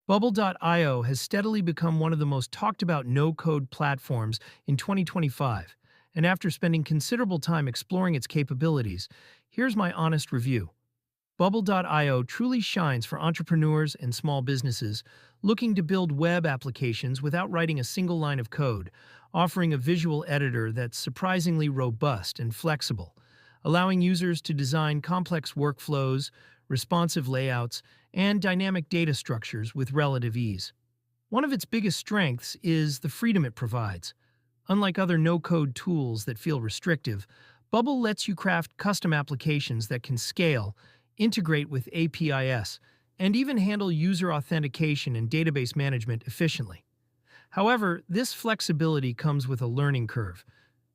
Bubble.io has steadily become one of the most talked about no-code platforms in 2025, and after spending considerable time exploring its capabilities, here's my honest review. Bubble.io truly shines for entrepreneurs and small businesses looking to build web applications without writing a single line of code, offering a visual editor that's surprisingly robust and flexible, allowing users to design complex workflows, responsive layouts, and dynamic data structures with relative ease. One of its biggest strengths is the freedom it provides. Unlike other no-code tools that feel restrictive, Bubble lets you craft custom applications that can scale, integrate with APIs, and even handle user authentication and database management efficiently. However, this flexibility comes with a learning curve.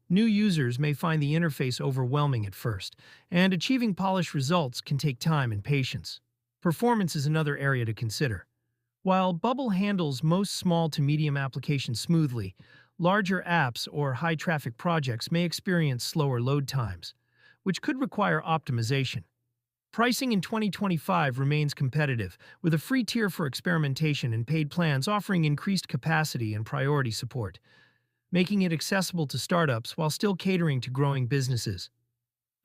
New users may find the interface overwhelming at first, and achieving polished results can take time and patience. Performance is another area to consider. While Bubble handles most small to medium applications smoothly, larger apps or high-traffic projects may experience slower load times, which could require optimization. Pricing in 2025 remains competitive, with a free tier for experimentation and paid plans offering increased capacity and priority support, making it accessible to startups while still catering to growing businesses.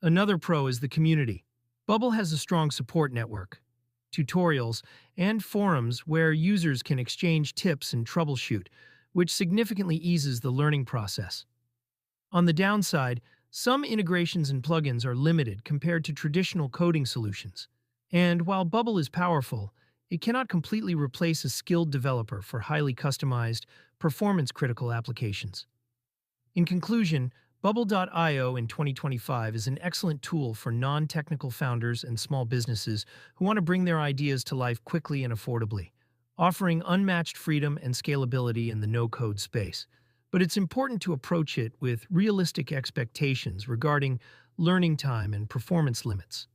Another pro is the community. Bubble has a strong support network, tutorials, and forums where users can exchange tips and troubleshoot, which significantly eases the learning process. On the downside, some integrations and plugins are limited compared to traditional coding solutions. And while Bubble is powerful, it cannot completely replace a skilled developer for highly customized, performance-critical applications. In conclusion, Bubble.io in 2025 is an excellent tool for non-technical founders and small businesses who want to bring their ideas to life quickly and affordably, offering unmatched freedom and scalability in the no-code space. But it's important to approach it with realistic expectations regarding learning time and performance limits.